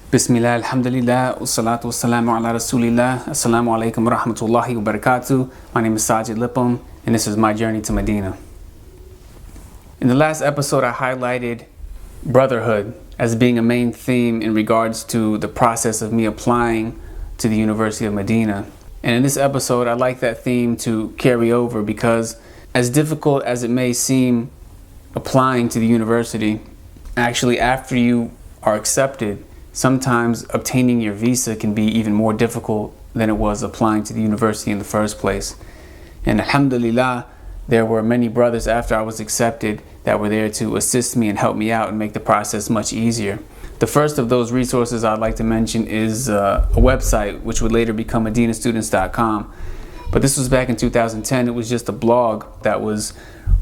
Bismillah, alhamdulillah, wassalatu wassalamu ala rasulillah. Assalamu alaikum wa rahmatullahi wa barakatuh. My name is Sajid Lippum, and this is my journey to Medina. In the last episode, I highlighted brotherhood as being a main theme in regards to the process of me applying to the University of Medina. And in this episode, I'd like that theme to carry over because as difficult as it may seem applying to the university, actually after you are accepted, sometimes obtaining your visa can be even more difficult than it was applying to the university in the first place. And alhamdulillah, there were many brothers after I was accepted that were there to assist me and help me out and make the process much easier. The first of those resources I'd like to mention is a website which would later become MadinahStudents.com. But this was back in 2010. It was just a blog that was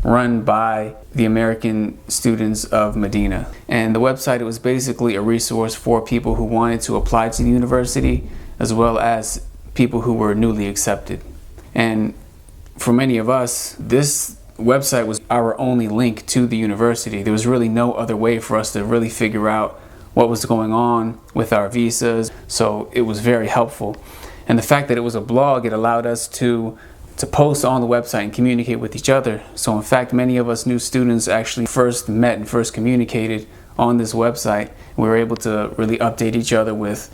run by the American students of Madinah. And the website, it was basically a resource for people who wanted to apply to the university as well as people who were newly accepted. And for many of us, this website was our only link to the university. There was really no other way for us to really figure out what was going on with our visas. So it was very helpful. And the fact that it was a blog, it allowed us to post on the website and communicate with each other. So in fact, many of us new students actually first met and first communicated on this website. We were able to really update each other with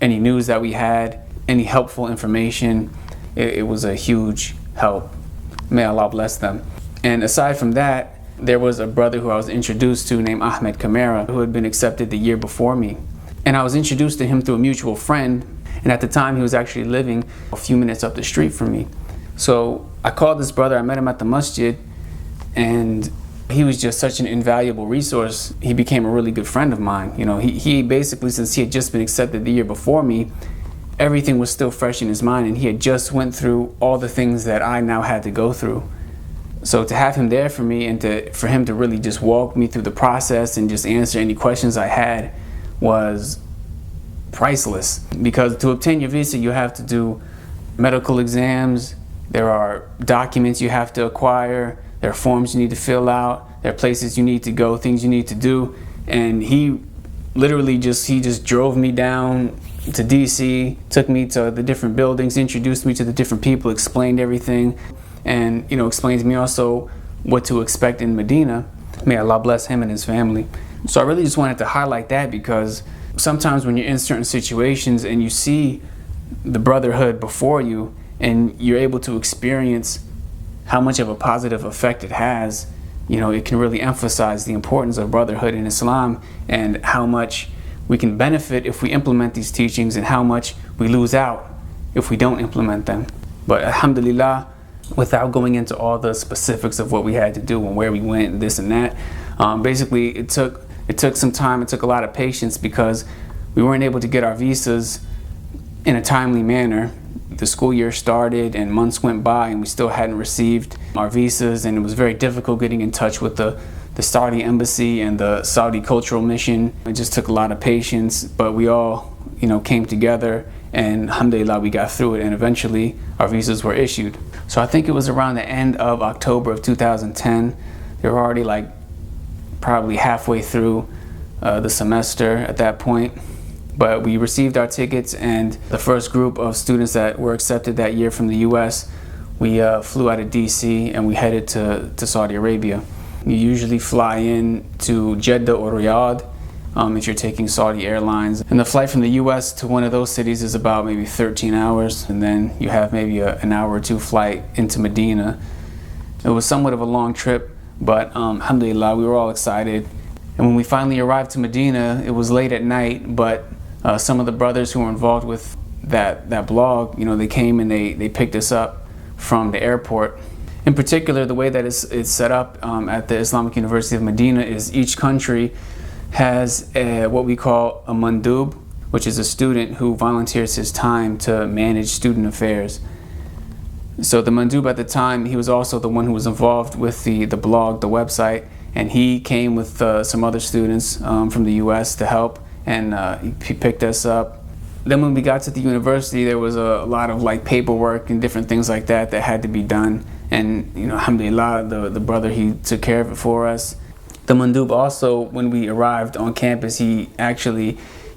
any news that we had, any helpful information. It was a huge help. May Allah bless them. And aside from that, there was a brother who I was introduced to named Ahmed Kamara, who had been accepted the year before me. And I was introduced to him through a mutual friend. And at the time, he was actually living a few minutes up the street from me. So I called this brother, I met him at the masjid, and he was just such an invaluable resource. He became a really good friend of mine. You know, he basically, since he had just been accepted the year before me, everything was still fresh in his mind, and he had just went through all the things that I now had to go through. So to have him there for me and for him to really just walk me through the process and just answer any questions I had was priceless. Because to obtain your visa, you have to do medical exams. There are documents you have to acquire. There are forms you need to fill out. There are places you need to go, things you need to do. And he literally just drove me down to DC, took me to the different buildings, introduced me to the different people, explained everything, and explained to me also what to expect in Medina. May Allah bless him and his family. So I really just wanted to highlight that because sometimes when you're in certain situations and you see the brotherhood before you and you're able to experience how much of a positive effect it has, it can really emphasize the importance of brotherhood in Islam and how much we can benefit if we implement these teachings and how much we lose out if we don't implement them. But alhamdulillah, without going into all the specifics of what we had to do and where we went and this and that, basically it took some time, it took a lot of patience because we weren't able to get our visas in a timely manner. The school year started and months went by and we still hadn't received our visas, and it was very difficult getting in touch with the Saudi embassy and the Saudi cultural mission. It just took a lot of patience, but we all came together and alhamdulillah we got through it, and eventually our visas were issued. So I think it was around the end of October of 2010. They were already probably halfway through the semester at that point. But we received our tickets, and the first group of students that were accepted that year from the US, we flew out of DC and we headed to Saudi Arabia. You usually fly in to Jeddah or Riyadh if you're taking Saudi Airlines. And the flight from the US to one of those cities is about maybe 13 hours, and then you have maybe an hour or two flight into Medina. It was somewhat of a long trip, but alhamdulillah, we were all excited. And when we finally arrived to Medina, it was late at night, but some of the brothers who were involved with that blog, they came and they picked us up from the airport. In particular, the way that it's set up at the Islamic University of Medina is each country has what we call a mandub, which is a student who volunteers his time to manage student affairs. So the mandub at the time, he was also the one who was involved with the blog, the website, and he came with some other students from the US to help. And he picked us up. Then when we got to the university, there was a lot of paperwork and different things like that had to be done. And alhamdulillah, the brother, he took care of it for us. The mandub also, when we arrived on campus, he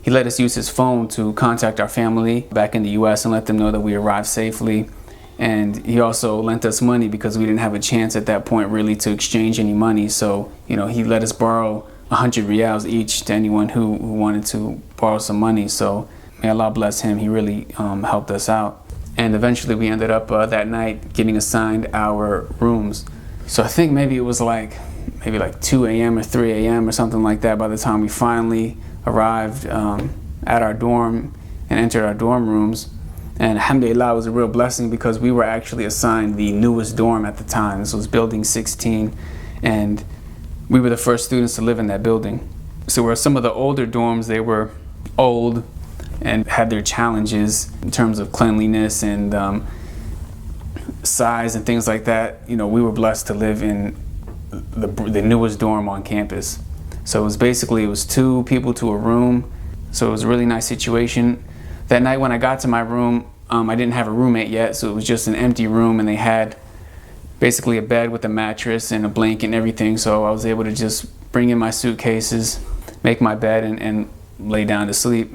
he let us use his phone to contact our family back in the US and let them know that we arrived safely. And he also lent us money because we didn't have a chance at that point really to exchange any money. So, he let us borrow 100 riyals each to anyone who wanted to borrow some money. So may Allah bless him. He really helped us out. And eventually we ended up that night getting assigned our rooms. So I think maybe it was like 2 a.m. or 3 a.m. or something like that by the time we finally arrived at our dorm and entered our dorm rooms. And alhamdulillah, it was a real blessing because we were actually assigned the newest dorm at the time. This was building 16, and we were the first students to live in that building. So where some of the older dorms, they were old and had their challenges in terms of cleanliness and size and things like that. We were blessed to live in the newest dorm on campus. So it was 2 people to a room. So it was a really nice situation. That night when I got to my room, I didn't have a roommate yet, so it was just an empty room, and they had basically a bed with a mattress and a blanket and everything. So I was able to just bring in my suitcases, make my bed, and lay down to sleep.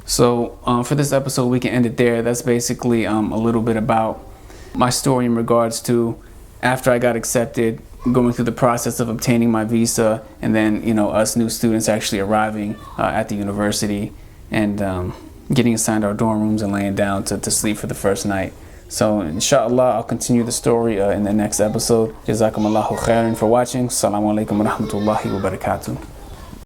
So for this episode, we can end it there. That's basically a little bit about my story in regards to after I got accepted, going through the process of obtaining my visa, and then us new students actually arriving at the university and getting assigned our dorm rooms and laying down to sleep for the first night. So inshallah, I'll continue the story in the next episode. Jazakum Allahu khairan for watching. Assalamu alaikum wa rahmatullahi wa barakatuh.